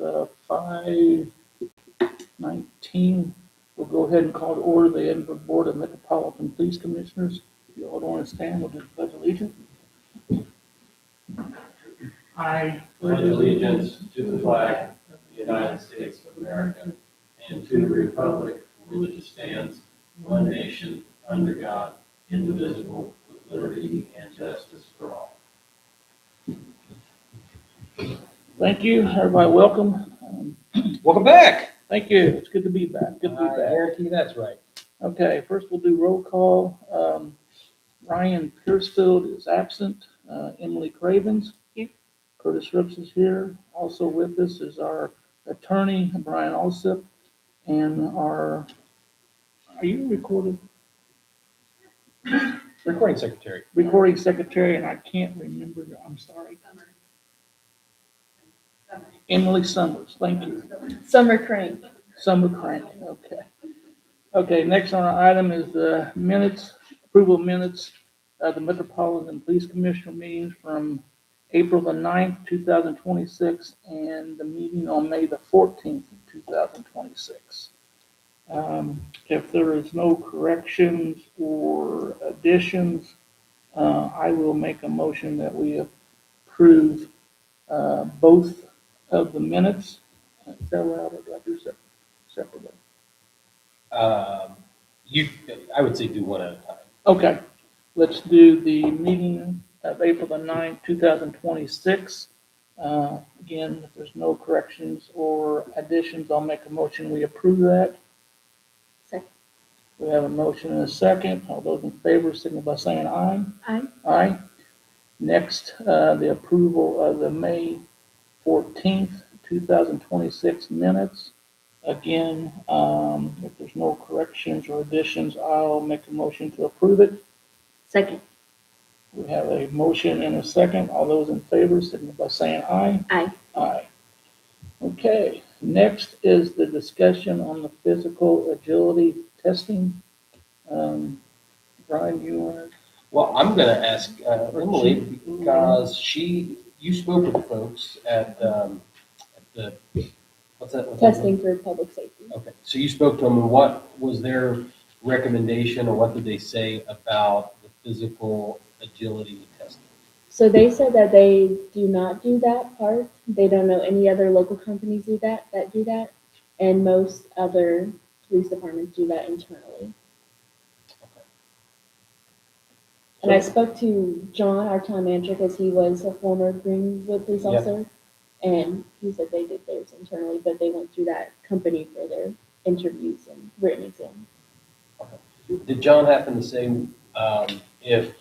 5:19. We'll go ahead and call to order the Edinburgh Board of Metropolitan Police Commissioners. If you all don't want to stand, we'll do the pledge of allegiance. I pledge allegiance to the flag of the United States of America and to the republic for which it stands, one nation, under God, indivisible, with liberty and justice for all. Thank you, everybody. Welcome. Welcome back. Thank you. It's good to be back. Good to be I back. guarantee that's right. Okay, first we'll do roll call. Ryan Piercefield is absent. Emily Cravens. Here. Curtis Rips is here. Also with us is our attorney, Brian Alsip, and are you recorded? Recording secretary. Recording secretary, and I can't remember, I'm sorry. Emily Summers, thank you. Summer Crank. Summer Crank, okay. Okay, next on our item is the minutes, approval of minutes of the Metropolitan Police Commissioner meetings from April the 9th, 2026, and the meeting on May the 14th, 2026. If there is no corrections or additions, I will make a motion that we approve both of the minutes. Is that allowed, or do I do separately? I would say do one at a time. Okay, let's do the meeting of April the 9th, 2026. Again, if there's no corrections or additions, I'll make a motion, we approve that. Second. We have a motion and a second. All those in favor, signify by saying aye. Aye. Aye. Next, the approval of the May 14th, 2026 minutes. Again, if there's no corrections or additions, I'll make a motion to approve it. Second. We have a motion and a second. All those in favor, signify by saying aye. Aye. Aye. Okay, next is the discussion on the physical agility testing. Brian, you want to? Well, I'm going to ask Emily because you spoke with the folks at the what's that? Testing for public safety. Okay, so you spoke to them, and what was their recommendation, or what did they say about the physical agility testing? So they said that they do not do that part. They don't know any other local companies do that, and most other police departments do that internally. Okay. And I spoke to John, our town manager, because he was a former Greenwood police officer, and he said they did theirs internally, but they went through that company for their interviews and written exams. Okay. Did John happen to say if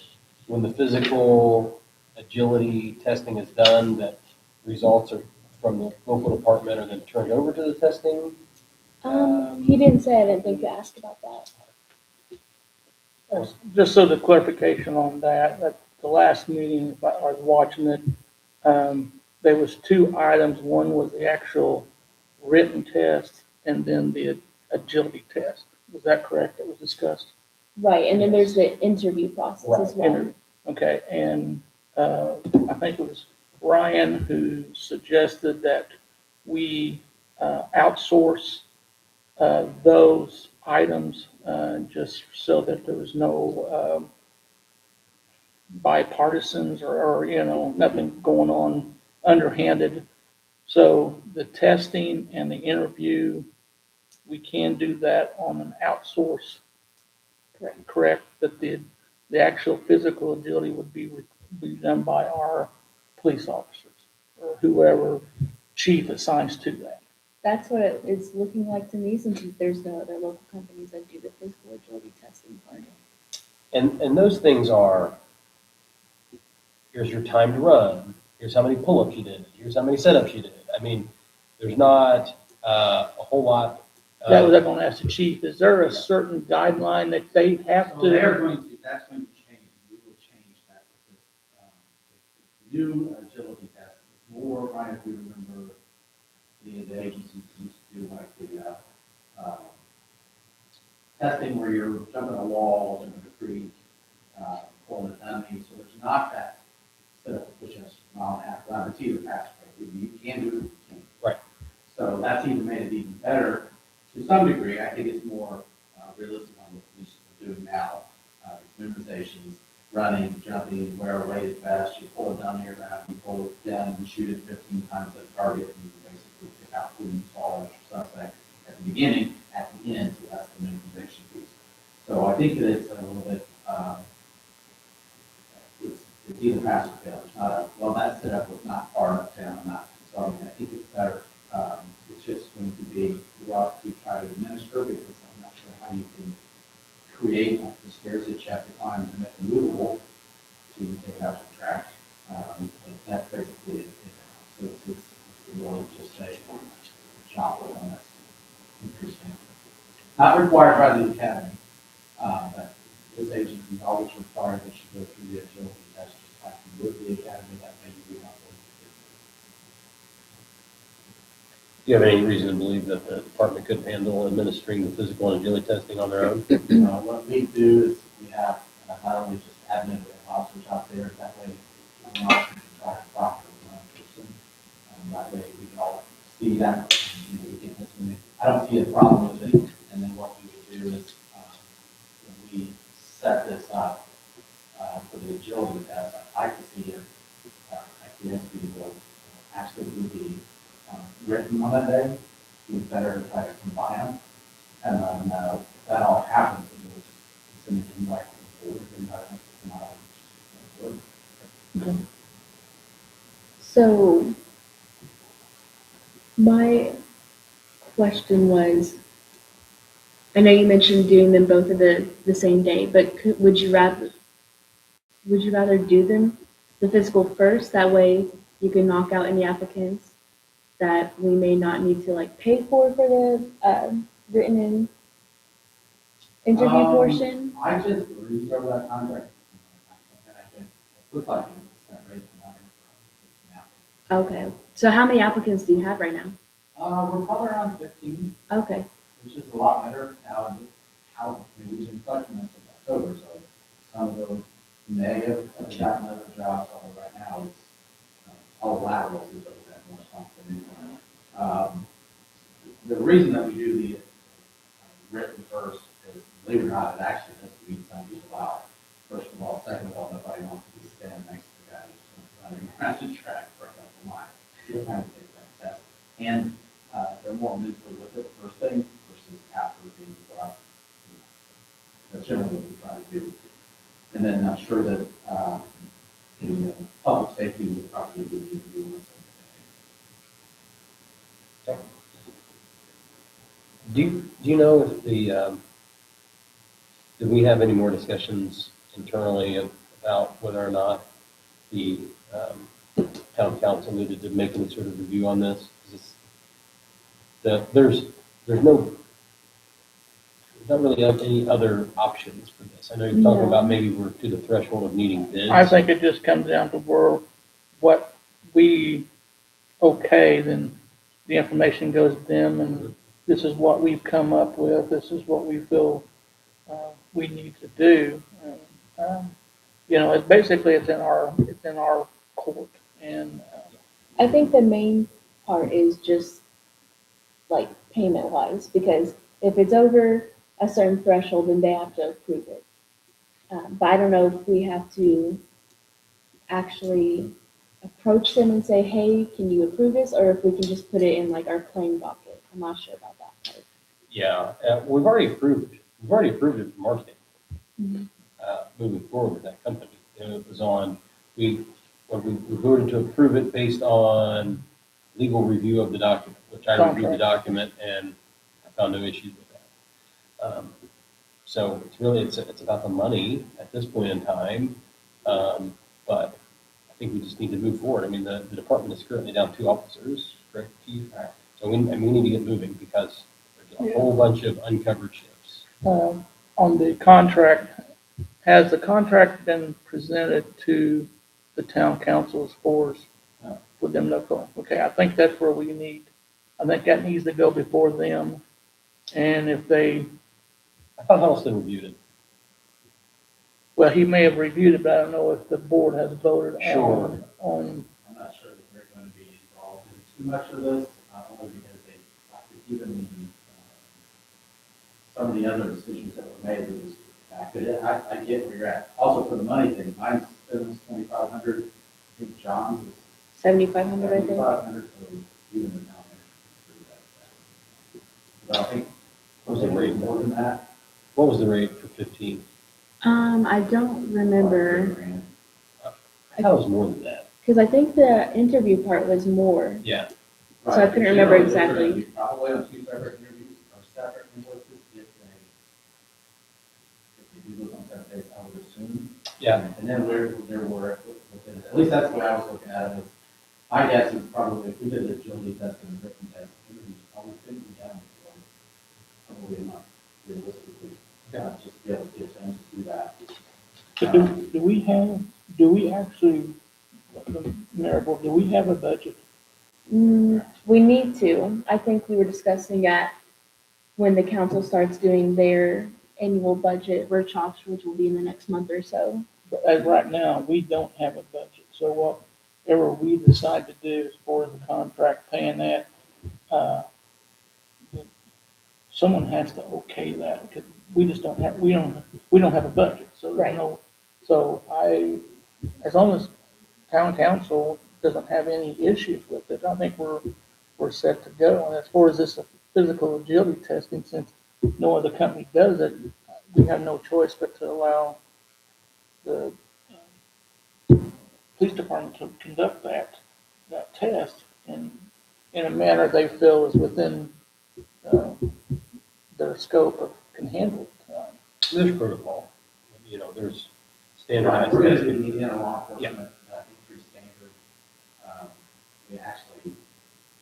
when the physical agility testing is done, that results are from the local department are then turned over to the testing? He didn't say. I didn't think to ask about that. Just so the clarification on that, at the last meeting, if I was watching it, there was two items. One was the actual written test, and then the agility test. Was that correct? That was discussed? Right, and then there's the interview process as well. Okay, and I think it was Ryan who suggested that we outsource those items just so that there was no bipartisans or nothing going on underhanded. So the testing and the interview, we can do that on an outsource. Correct. But the actual physical agility would be done by our police officers or whoever chief assigns to that. That's what it is looking like to me, since there's no other local companies that do the physical agility testing part. And those things are, here's your time to run, here's how many pull-ups you did, here's how many sit-ups you did. I mean, there's not a whole lot. That was I going to ask the chief. Is there a certain guideline that they have So to? that's going to change. We will change that because the new agility test is more, Ryan, if you remember, the agencies used to do like the testing where you're jumping a wall, jumping a creek, pulling a dummy. So there's not that set up push-ups mile and a half. It's either pass rate. You can do it, you can't. Right. So that's even made it even better to some degree. I think it's more realistic on what police are doing now. Memorizations, running, jumping, wear a weighted vest, you pull it down here, you pull it down and shoot it 15 times at a target, and you basically pick out who you saw as your suspect at the beginning, at the end, so that's the memorization piece. So I think that it's a little bit, it's either pass or fail. It's not a, well, that setup was not far enough down, not, so I think it's better. It's just going to be rough to try to administer, because I'm not sure how you can create the scares that you have to climb to make it movable to take it out of the track. But that's basically it. So it's really just a job on that's interesting. Not required by the academy, but this agency is always required that you go through the agility test just like you would the academy. That may be not what Do you have any reason to believe that the department couldn't handle administering the physical and agility testing on their own? what we do is we have not only just admin, we have officers out there. That way, an officer can track the doctor one person. That way, we can all see that. And, we can listen. I don't see a problem with it. And then what we would do is when we set this up for the agility test, I'd like to see if activity will actually be written on that day. It's better to try to combine them. And then if that all happens, then we'll just send it in like So my question was, I know you mentioned doing them both of the same day, but would you rather do them the physical first? That way you can knock out any applicants that we may not need to like pay for the written in interview portion. I just read over that contract. And I can look like it's raised now. Okay. So how many applicants do you have right now? We're probably around 15, Okay. which is a lot better now. We've been collecting them since October, so some of those may have gotten other jobs, although right now it's all lateral, is what we have more responsibility. The reason that we do the written first is, believe it or not, it actually does weed some people out. First of all, second of all, nobody wants to be standing next to the guy who's running around the track for a couple miles. You'll kind of take that test. And they're more mentally with it first thing versus after being brought. That's generally what we try to do. And then I'm sure that the public safety would probably be doing the same thing. Do you know if did we have any more discussions internally about whether or not the town council needed to make any sort of review on this? There's not really any other options for this. I know you're talking No. about maybe we're to the threshold of needing bids. I think it just comes down to where, what we okay, then the information goes to them, and this is what we've come up with, this is what we feel we need to do. It's basically, it's in our court, and I think the main part is just like payment wise, because if it's over a certain threshold, then they have to approve it. But I don't know if we have to actually approach them and say, hey, can you approve this? Or if we can just put it in like our claim docket. I'm not sure about that part. Yeah, we've already approved it. We've already approved it for marketing. Mhm. Moving forward with that company. And it was on, we voted to approve it based on legal review of the document, which I reviewed the document and I found no issues with that. So it's about the money at this point in time. But I think we just need to move forward. I mean, the department is currently down 2 officers, correct, Keith? So we need to get moving because there's a whole bunch of uncovered shifts. on the contract, has the contract been presented to the town council as far as with them local? Okay, I think that's where we need, I think that needs to go before them. And if they, I thought Huddleston reviewed it. well, he may have reviewed it, but I don't know if the board has voted Sure. on. I'm not sure that they're going to be involved in too much of this, only because they other decisions that were made, it was factored in. I get where you're at. Also for the money thing, mine's business 2,500, I think John's is 7,500, I think. 7,500, so even the town manager. But I think, What was the rate? more than that. What was the rate for 15? I don't remember, I thought it was more than that. because I think the interview part was more. Yeah. So I couldn't remember Generally, they're gonna exactly. be Probably on two separate interviews or separate invoices if they do those on separate days, I would assume. Yeah. And then there were, at least that's the way I was looking at it. My guess is probably if we did the agility test and the written test, interviews probably couldn't be done before, probably not realistically. Just be able to get them to do that. But do we actually, Mayor Board, do we have a budget? We need to. I think we were discussing at when the council starts doing their annual budget workshops, which will be in the next month or so. But as right now, we don't have a budget, so whatever we decide to do as far as the contract paying that, someone has to okay that, because we just don't have, we don't have a budget, so there's Right. no, so as long as town council doesn't have any issues with it, I think we're set to go. And as far as this physical agility testing, since no other company does it, we have no choice but to allow the police department to conduct that test in a manner they feel is within their scope of can handle it. There's protocol. There's Right, standardized we're gonna do testing. the Indiana law enforcement, increased standard. We actually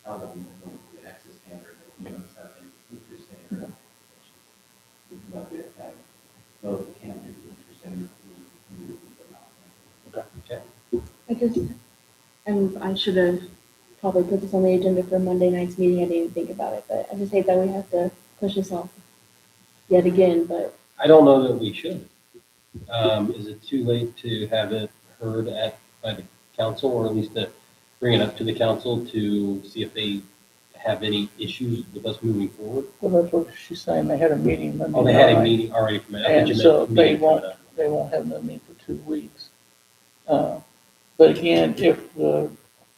tell them we're going to the exit standard, that we don't set an increased standard. But we have, those that can't do the increased standard, we do the not. And I should have probably put this on the agenda for Monday night's meeting. I didn't think about it, but I just hate that we have to push this off yet again, but I don't know that we should. Is it too late to have it heard by the council, or at least to bring it up to the council to see if they have any issues with us moving forward? Well, that's what she's saying. They had a meeting Monday Oh, they had a night, meeting already from it. and so they won't have another meeting for 2 weeks. But again, if the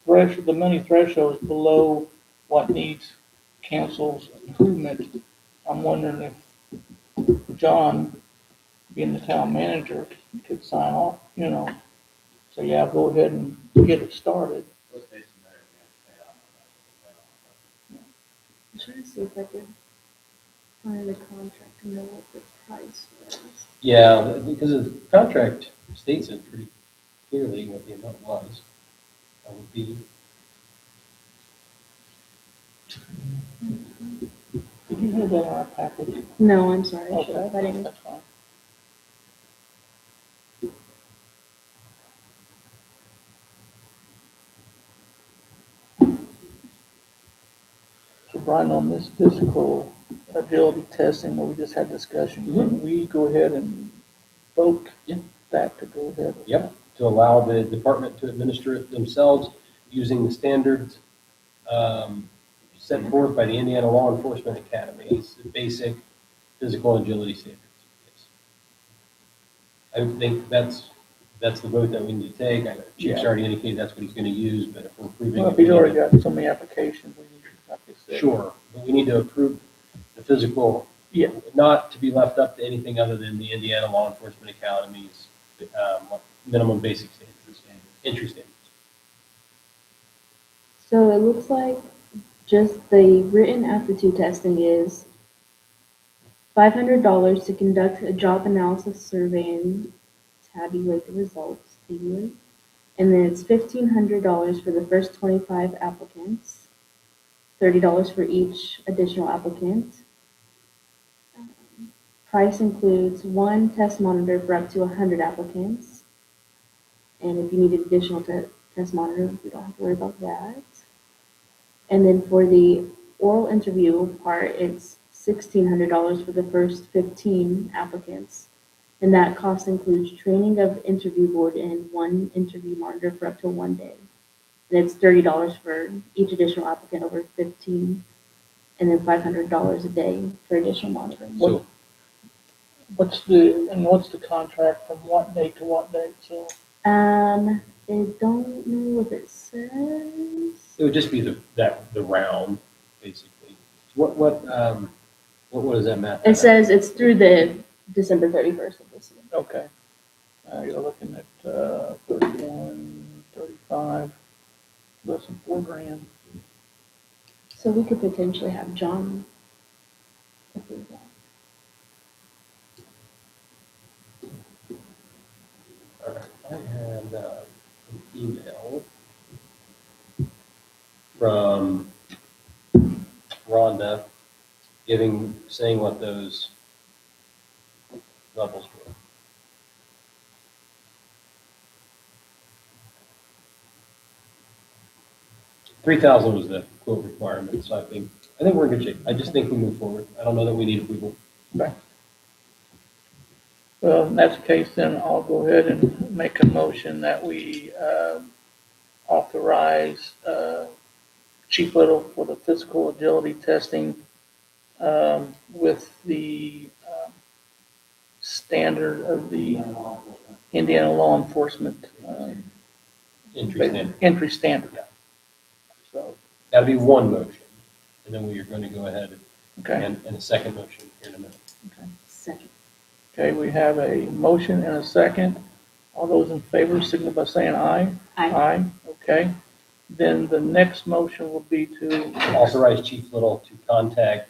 money threshold is below what needs council's improvement, I'm wondering if John, being the town manager, could sign off, so yeah, go ahead and get it started. Those days are better, we have to pay on I'm trying to see if I could find the contract and know what the price was. Yeah, because the contract states it pretty clearly what the amount was. That would be, Did you have that in our package? No, I'm sorry. I should Okay, have. I didn't. that's fine. So Brian, on this physical agility testing, where we just had discussion, can we go ahead and vote that to go ahead? with Yep. to allow the department to administer it themselves using the standards set forth by the Indiana Law Enforcement Academy. It's the basic physical agility standards. Yes. I think that's the vote that we need to take. Chief's Yeah. already indicated that's what he's going to use, but if we're approving. Well, it, if he's we need already to- got so many applications, we need to, like I said. Sure, but we need to approve the physical, Yeah. not to be left up to anything other than the Indiana Law Enforcement Academy's minimum basic standards, entry standards. So it looks like just the written aptitude testing is $500 to conduct a job analysis survey and tabulate the results, and then it's $1,500 for the first 25 applicants, $30 for each additional applicant. Price includes one test monitor for up to 100 applicants, and if you need an additional test monitor, we don't have to worry about that. And then for the oral interview part, it's $1,600 for the first 15 applicants. And that cost includes training of interview board and one interview monitor for up to 1 day. And it's $30 for each additional applicant over 15, and then $500 a day for additional monitoring. So What's the contract from what date to what date, so? They don't know what it says. It would just be the round, basically. What does that matter? It says it's through the December 31st of this year. Okay. You're looking at, 31, 35, less than $4,000. So we could potentially have John approve that. All right, I had an email from Rhonda saying what those levels were. 3,000 was the quote requirement, so I think we're in good shape. I just think we move forward. I don't know that we need approval. Okay. Well, in that case, then I'll go ahead and make a motion that we authorize Chief Little for the physical agility testing with the standard of the Indiana law enforcement Entry standard. entry standard. So, That'll be one motion, and then we are going to go ahead okay. and a second motion here in a minute. Second. Okay, we have a motion and a second. All those in favor signal by saying aye. Aye. Aye, okay. Then the next motion will be to, Authorize Chief Little to contact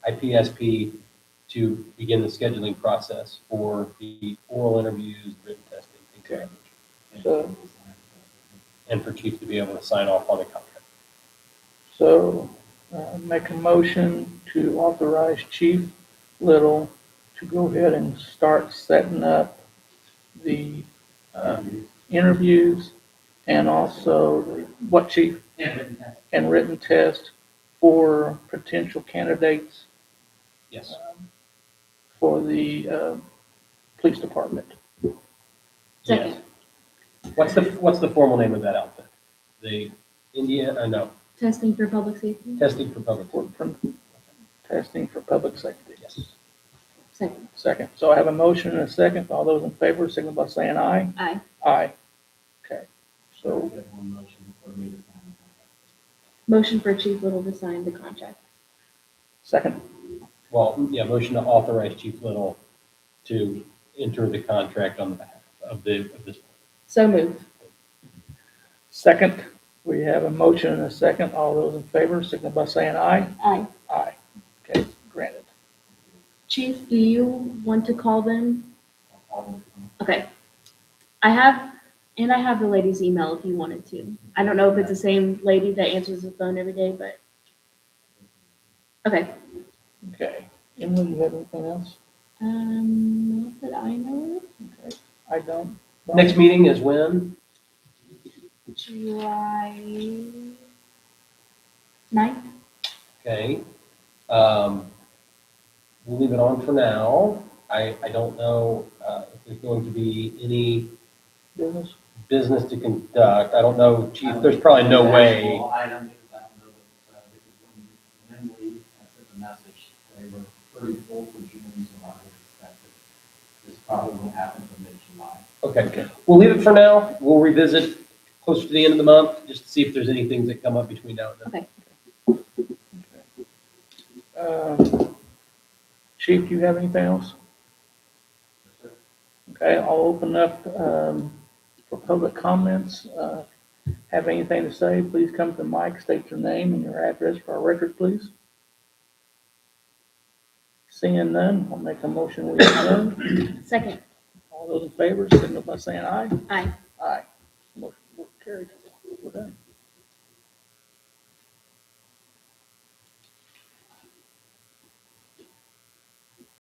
IPSP to begin the scheduling process for the oral interviews, written testing, things of that nature. so, And for Chief to be able to sign off on the contract. so make a motion to authorize Chief Little to go ahead and start setting up the interviews and also, what, Chief? And written test for potential candidates Yes. for the police department. Second. Yes. What's the formal name of that outfit? The Testing for public safety. Testing for Public. Testing for public safety. Yes. Second. Second. So I have a motion and a second. All those in favor, signal by saying aye. Aye. Aye. Okay. So, One motion for me to sign the contract. Motion for Chief Little to sign the contract. second. Well, yeah, motion to authorize Chief Little to enter the contract on behalf of this. So moved. Second, we have a motion and a second. All those in favor, signal by saying aye. Aye. Aye. Okay, granted. Chief, do you want to call them? I'll call them. Okay. I have the lady's email if you wanted to. I don't know if it's the same lady that answers the phone every day, but. Okay. Okay. Emily, do you have anything else? Not that I know of. Okay. I don't. Next meeting is when? July 9th? Okay. We'll leave it on for now. I don't know if there's going to be any Business? business to conduct. I don't know, Chief, there's probably no way. Actual item, because I don't know, when Emily sent the message, they were pretty full for June, so I would expect that this probably won't happen until mid-July. Okay, we'll leave it for now. We'll revisit closer to the end of the month, just to see if there's any things that come up between now and then. Okay. Chief, do you have anything else? Okay, I'll open up for public comments. Have anything to say, please come to the mic, state your name and your address for our record, please. Seeing none, I'll make a motion we adjourn. Second. All those in favor, signal by saying aye. Aye. Aye. Motion carried. We're done.